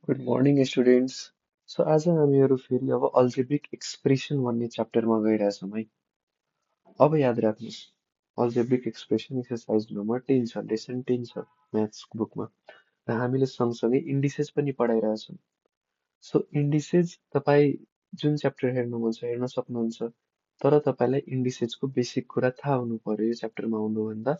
Good morning students. So आज हामीहरू फेरि अब अल्जेब्रिक एक्सप्रेसन भन्ने च्याप्टरमा गइरहेछौँ है। अब याद राख्नुहोस्, अल्जेब्रिक एक्सप्रेसन एक्सर्साइज नम्बर 10 छ, लेसन 10 छ म्याथ्स बुकमा। र हामीले सँगसँगै इन्डिसेस पनि पढाइरहेछौँ। सो इन्डिसेस तपाईँ जुन च्याप्टर हेर्नु मन छ हेर्न सक्नुहुन्छ, तर तपाईँलाई इन्डिसेसको बेसिक कुरा थाहा हुनु पर्यो यो च्याप्टरमा आउनुभन्दा।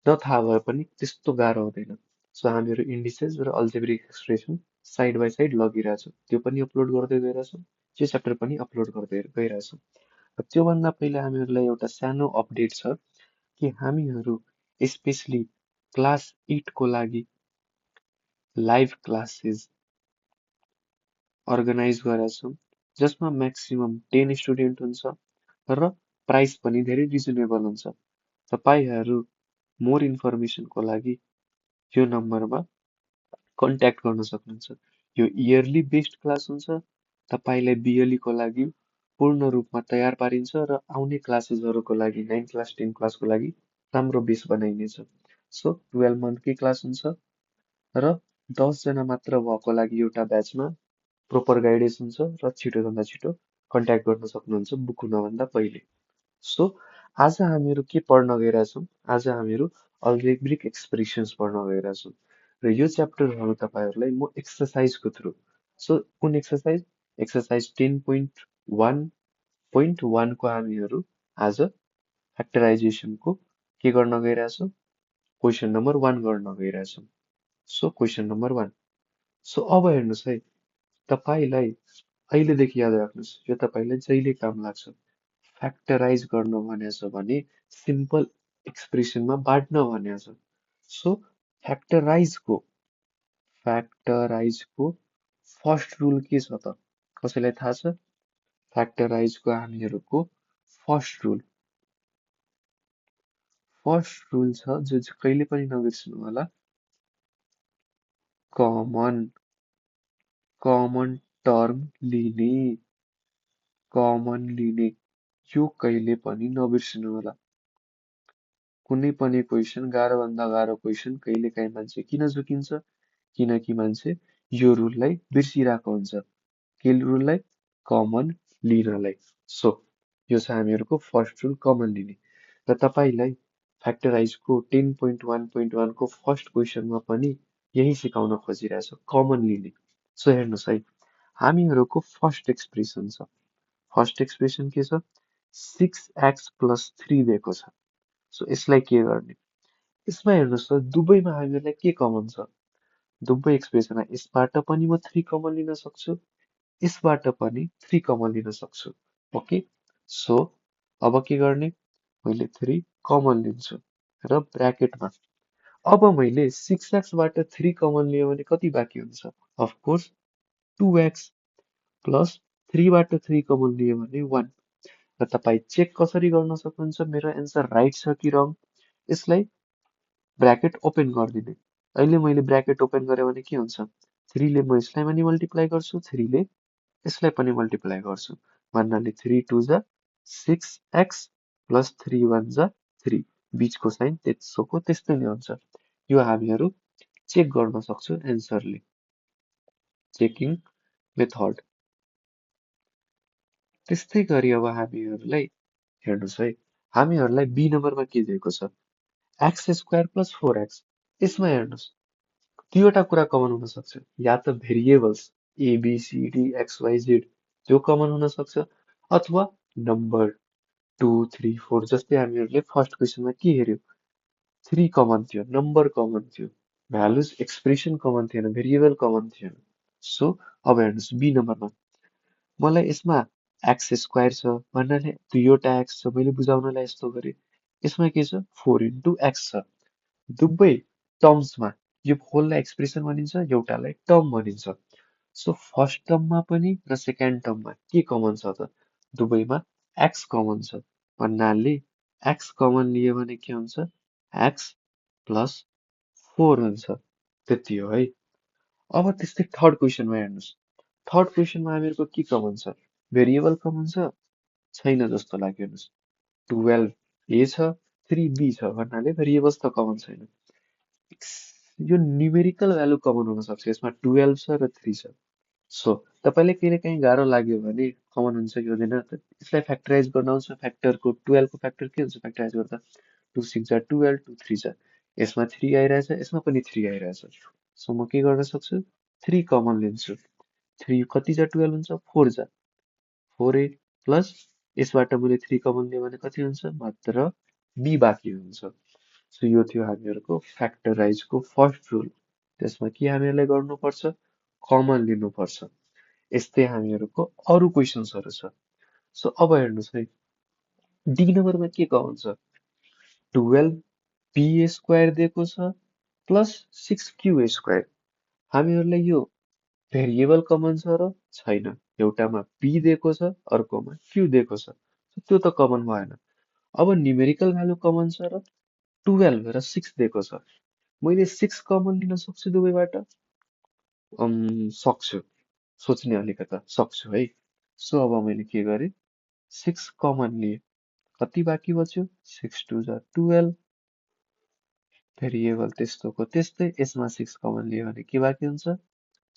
नथाहा भए पनि त्यस्तो गाह्रो हुँदैन। सो हामीहरू इन्डिसेस र algebraic expression side by side लगिरहेछौँ। त्यो पनि अपलोड गर्दै गइरहेछौँ, त्यो च्याप्टर पनि अपलोड गर्दै गइरहेछौँ। र त्योभन्दा पहिला हामीहरूलाई एउटा सानो अपडेट छ कि हामीहरू स्पेसली क्लास 8 को लागि लाइभ क्लासेस अर्गनाइज गरेका छौँ, जसमा म्याक्सिमम 10 स्टुडेन्ट हुन्छ र प्राइस पनि धेरै रिजनेबल हुन्छ। तपाईँहरू मोर इन्फर्मेसनको लागि यो नम्बरमा कन्ट्याक्ट गर्न सक्नुहुन्छ। यो इयरली बेस्ड क्लास हुन्छ। तपाईँलाई बिएलई को लागि पूर्ण रूपमा तयार पारिन्छ र आउने क्लासेसहरूको लागि 9 क्लास 10 क्लासको लागि राम्रो बेस बनाइनेछ। सो 12 मन्थकै क्लास हुन्छ र 10 जना मात्र भएको लागि एउटा ब्याचमा प्रोपर गाइडेन्स हुन्छ र छिटोभन्दा छिटो कन्ट्याक्ट गर्न सक्नुहुन्छ बुक हुनभन्दा पहिले। सो आज हामीहरू के पढ्न गइरहेछौँ? आज हामीहरू अल्जेब्रिक एक्सप्रेसन्स पढ्न गइरहेछौँ र यो च्याप्टरहरू तपाईँहरूलाई म एक्सर्साइजको थ्रु, सो कुन एक्सर्साइज? एक्सर्साइज 10.1.1 को हामीहरू आज फ्याक्टराइजेसनको के गर्न गइरहेछौँ? क्वेसन नम्बर 1 गर्न गइरहेछौँ। So question number 1। सो अब हेर्नुहोस् है, तपाईँलाई अहिलेदेखि याद राख्नुहोस्, यो तपाईँलाई जहिले काम लाग्छ। फ्याक्टराइज गर्न भनेको छ भने सिम्पल एक्सप्रेसनमा बाँड्न भनेको छ। सो फ्याक्टराइजको फर्स्ट रुल के छ त? कसैलाई थाहा छ? फ्याक्टराइजको हामीहरूको फर्स्ट रुल छ जो चाहिँ कहिले पनि नबिर्सनु होला। कमन टर्म लिने, यो कहिले पनि नबिर्सनु होला। कुनै पनि क्वेसन, गाह्रोभन्दा गाह्रो क्वेसन कहिलेकाहीँ मान्छे किन झुकिन्छ? किनकि मान्छे यो रुललाई बिर्सिरहेको हुन्छ। के रुललाई? कमन लिनलाई। सो यो छ हामीहरूको फर्स्ट रुल, कमन लिने। र तपाईँलाई फ्याक्टराइजको 10.1.1 को फर्स्ट क्वेसनमा पनि यही सिकाउन खोजिरहेछ, कमन लिने। सो हेर्नुहोस् है, हामीहरूको फर्स्ट एक्सप्रेसन छ। फर्स्ट एक्सप्रेसन के छ? 6x + 3 दिएको छ। सो यसलाई के गर्ने? यसमा हेर्नुहोस् त, दुवैमा हामीहरूलाई के कमन छ? दुवै एक्सप्रेसनमा यसबाट पनि म 3 कमन लिन सक्छु, यसबाट पनि 3 कमन लिन सक्छु। ओके, सो अब के गर्ने? मैले 3 कमन लिन्छु र ब्राकेटमा। अब मैले 6x बाट 3 कमन लियो भने कति बाँकी हुन्छ? अफकोर्स 2x प्लस 3 बाट 3 कमन लियो भने 1। र तपाईँ चेक कसरी गर्न सक्नुहुन्छ मेरो एन्सर राइट छ कि रङ? यसलाई ब्राकेट ओपन गरिदिने। अहिले मैले ब्राकेट ओपन गरेँ भने के हुन्छ? 3 ले म यसलाई पनि मल्टिप्लाई गर्छु, 3 ले यसलाई पनि मल्टिप्लाई गर्छु। भन्नाले 3 2 जा 6x प्लस 3 1 जा 3। बीचको साइन त्यसोको त्यस्तै नै हुन्छ। यो हामीहरू चेक गर्न सक्छौँ एन्सरले। Checking method. त्यस्तै गरी अब हामीहरूलाई हेर्नुहोस् है, हामीहरूलाई बी नम्बरमा के दिएको छ? x² + 4x। यसमा हेर्नुहोस्, दुईवटा कुरा कमन हुन सक्छ। या त भेरिएबल्स ABCD XYZ त्यो कमन हुन सक्छ, अथवा नम्बर 2 3 4 जस्तै हामीहरूले फर्स्ट क्वेसनमा के हेर्यो? 3 कमन थियो, नम्बर कमन थियो, भ्यालुज एक्सप्रेसन कमन थिएन, भेरिएबल कमन थिएन। सो अब हेर्नुहोस् बी नम्बरमा मलाई यसमा x² छ भन्नाले दुईवटा x छ, मैले बुझाउनलाई यस्तो गरेँ। यसमा के छ? 4 × x छ। दुवै टर्म्समा यो होललाई एक्सप्रेसन भनिन्छ, एउटालाई टर्म भनिन्छ। सो फर्स्ट टर्ममा पनि र सेकेन्ड टर्ममा के कमन छ त? दुवैमा x कमन छ। भन्नाले x कमन लियो भने के हुन्छ? x + 4 हुन्छ। त्यति हो है। अब त्यस्तै थर्ड क्वेसनमा हेर्नुहोस्। थर्ड क्वेसनमा हामीहरूको के कमन छ? भेरिएबल कमन छ? छैन जस्तो लाग्यो। हेर्नुहोस्, 12 A छ, 3 B छ भन्नाले भेरिएबल्स त कमन छैन। यो न्युमेरिकल भ्यालु कमन हुन सक्छ, यसमा 12 छ र 3 छ। सो तपाईँले कहिले काहीँ गाह्रो लाग्यो भने कमन हुन्छ कि हुँदैन यसलाई फ्याक्टराइज गर्न आउँछ। फ्याक्टरको 12 को फ्याक्टर के हुन्छ फ्याक्टराइज गर्दा 2 6 जा 12 2 3 जा यसमा 3 आइरहेछ, यसमा पनि 3 आइरहेछ। सो म के गर्न सक्छु 3 कमन लिन्छु। 3 कति जा 12 हुन्छ 4 जा 4a प्लस यसबाट मैले 3 कमन लिएँ भने कति हुन्छ मात्र b बाँकी हुन्छ। सो यो थियो हामीहरूको फ्याक्टराइजको फर्स्ट रुल। त्यसमा के हामीहरूले गर्नुपर्छ कमन लिनुपर्छ। यस्तै हामीहरूको अरू क्वेसन्सहरू छ। सो अब हेर्नुहोस् है डी नम्बरमा के कमन छ 12 b स्क्वायर दिएको छ प्लस 6q स्क्वायर। हामीहरूलाई यो भेरिएबल कमन छ र छैन। एउटामा b दिएको छ अर्कोमा q दिएको छ त्यो त कमन भएन। अब न्युमेरिकल भ्यालु कमन छ र 12 र 6 दिएको छ। मैले 6 कमन लिन सक्छु दुवैबाट सक्छु। सोच्ने अलिकता सक्छु है। सो अब मैले के गरेँ 6 कमन लिएँ। कति बाँकी बच्यो 6 2 जा 12 भेरिएबल त्यस्तोको त्यस्तै यसमा 6 कमन लियो भने के बाँकी हुन्छ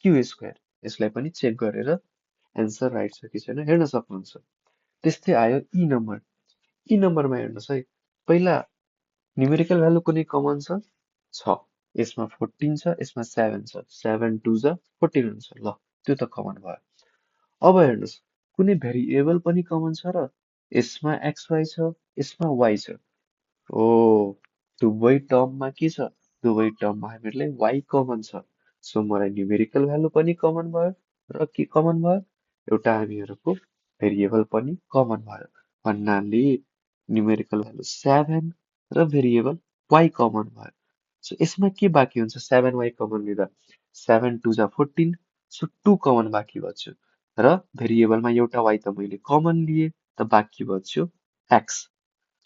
क्यू स्क्वायर। यसलाई पनि चेक गरेर एन्सर राइट छ कि छैन हेर्न सक्नुहुन्छ। त्यस्तै आयो ई नम्बर। ई नम्बरमा हेर्नुहोस् है पहिला न्युमेरिकल भ्यालु कुनै कमन छ यसमा 14 छ यसमा 7 छ 7 2 जा 14 हुन्छ ल त्यो त कमन भयो। अब हेर्नुहोस् कुनै भेरिएबल पनि कमन छ र यसमा xy छ यसमा y छ। ओ दुवै टर्ममा के छ दुवै टर्ममा हामीहरूलाई y कमन छ। सो मलाई न्युमेरिकल भ्यालु पनि कमन भयो र के कमन भयो एउटा हामीहरूको भेरिएबल पनि कमन भयो भन्नाले न्युमेरिकल भ्यालु 7 र भेरिएबल y कमन भयो। सो यसमा के बाँकी हुन्छ 7y कमन लिँदा 7 2 जा 14 सो 2 कमन बाँकी बच्यो र भेरिएबलमा एउटा y त मैले कमन लिएँ त बाँकी बच्यो x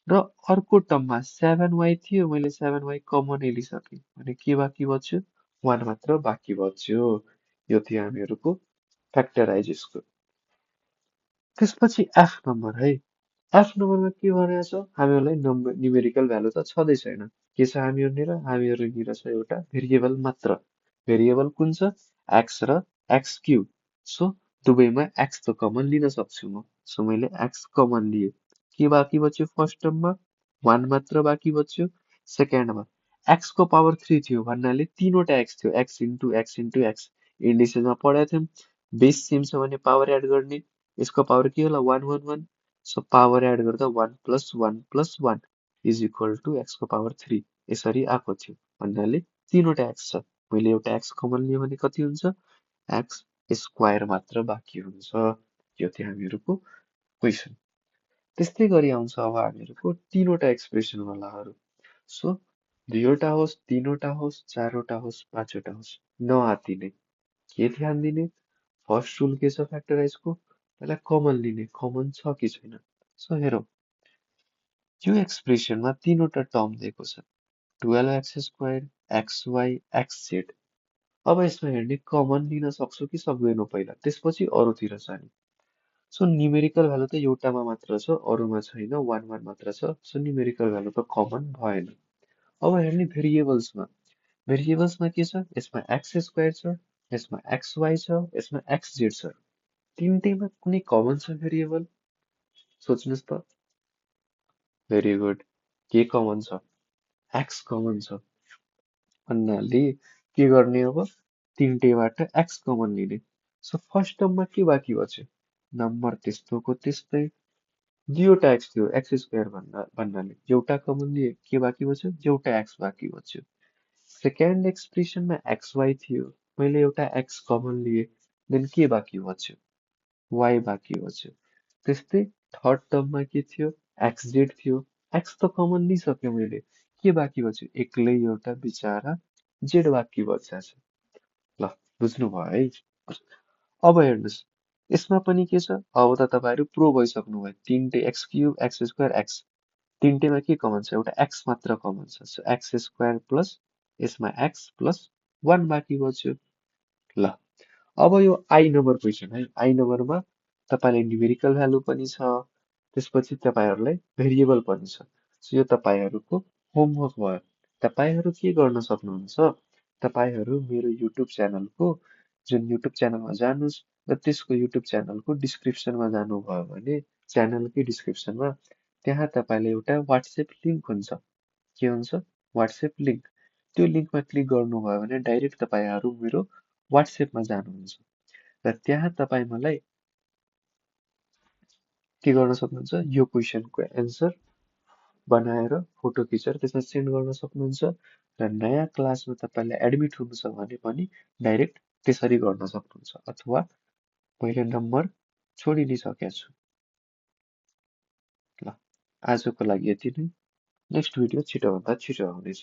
र अर्को टर्ममा 7y थियो मैले 7y कमनै लिइसकेँ भने के बाँकी बच्यो 1 मात्र बाँकी बच्यो। यो थियो हामीहरूको फ्याक्टराइजेसको। त्यसपछि एफ नम्बर है एफ नम्बरमा के भनेको छ हामीहरूलाई नम्बर न्युमेरिकल भ्यालु त छँदै छैन। के छ हामीहरूनिर छ एउटा भेरिएबल मात्र। भेरिएबल कुन छ एक्स र एक्स क्यू। सो दुवैमा एक्स त कमन लिन सक्छु म। सो मैले एक्स कमन लिएँ। के बाँकी बच्यो फर्स्ट टर्ममा 1 मात्र बाँकी बच्यो। सेकेन्डमा एक्स को पावर 3 थियो भन्नाले तीनवटा एक्स थियो x into x into x. इन्डिसेसमा पढाएको थियौँ बेस सेम छ भने पावर एड गर्ने यसको पावर के होला 1 1 1 सो पावर एड गर्दा 1 plus 1 is equal to X को पावर 3 यसरी आएको थियो भन्नाले तीनवटा एक्स छ। मैले एउटा एक्स कमन लिएँ भने कति हुन्छ एक्स स्क्वायर मात्र बाँकी हुन्छ। यो थियो हामीहरूको क्वेसन। त्यस्तै गरी आउँछ अब हामीहरूको तीनवटा एक्सप्रेसनवालाहरू। सो दुईवटा होस् तीनवटा होस् चारवटा होस् पाँचवटा होस् नआत्तिने के ध्यान दिने फर्स्ट रुल के छ फ्याक्टराइजको पहिला कमन लिने कमन छ कि छैन। सो हेरौँ यो एक्सप्रेसनमा तीनवटा टर्म दिएको छ 12x स्क्वायर xy xz। अब यसमा हेर्ने कमन लिन सक्छौँ कि सक्दैनौँ पहिला त्यसपछि अरूतिर जाने। सो न्युमेरिकल भ्यालु त एउटामा मात्र छ अरूमा छैन 1 1 मात्र छ। सो न्युमेरिकल भ्यालु त कमन भएन। अब हेर्ने भेरिएबल्समा भेरिएबल्समा के छ यसमा एक्स स्क्वायर छ यसमा xy छ यसमा xz छ। तिनटैमा कुनै कमन छ भेरिएबल सोच्नुहोस् त। भेरी गुड के कमन छ एक्स कमन छ भन्नाले के गर्ने अब तिनटैबाट एक्स कमन लिने। सो फर्स्ट टर्ममा के बाँकी बच्यो नम्बर त्यस्तोको त्यस्तै दुईवटा एक्स थियो एक्स स्क्वायर भन्नाले एउटा कमन लिए के बाँकी बच्यो एउटा एक्स बाँकी बच्यो। सेकेन्ड एक्सप्रेसनमा एक्सवाई थियो मैले एउटा एक्स कमन लिएँ देन के बाँकी बच्यो वाई बाँकी बच्यो। त्यस्तै थर्ड टर्ममा के थियो एक्सजेड थियो एक्स त कमन लिइसकेँ मैले के बाँकी बच्यो एक्लै एउटा बिचरा जेड बाँकी बच्चा छ। ल बुझ्नुभयो है। अब हेर्नुहोस् यसमा पनि के छ अब त तपाईँहरू प्रो भइसक्नु भयो तिनटै x cube x square x तिनटैमा के कमन छ एउटा एक्स मात्र कमन छ। सो एक्स स्क्वायर प्लस यसमा एक्स प्लस 1 बाँकी बच्यो। ल अब यो आई नम्बर क्वेसन है आई नम्बरमा तपाईँले न्युमेरिकल भ्यालु पनि छ त्यसपछि तपाईँहरूलाई भेरिएबल पनि छ। सो यो तपाईँहरूको होमवर्क भयो। तपाईँहरू के गर्न सक्नुहुन्छ तपाईहरू मेरो युट्युब च्यानलको जुन युट्युब च्यानलमा जानुहोस् र त्यसको युट्युब च्यानलको डिस्क्रिप्सनमा जानुभयो भने च्यानलकै डिस्क्रिप्सनमा त्यहाँ तपाईँले एउटा वाट्सएप लिङ्क हुन्छ। के हुन्छ? WhatsApp link. त्यो लिङ्कमा क्लिक गर्नुभयो भने डाइरेक्ट तपाईँहरू मेरो वाट्सएपमा जानुहुन्छ र त्यहाँ तपाईँ मलाई के गर्न सक्नुहुन्छ? यो क्वेसनको एन्सर बनाएर फोटो खिचेर त्यसमा सेन्ड गर्न सक्नुहुन्छ र नयाँ क्लासमा तपाईँलाई एडमिट हुनु छ भने पनि डाइरेक्ट त्यसरी गर्न सक्नुहुन्छ अथवा मैले नम्बर छोडि नै सकेको छु। ल आजको लागि यति नै। नेक्स्ट भिडियो छिटोभन्दा छिटो आउनेछ।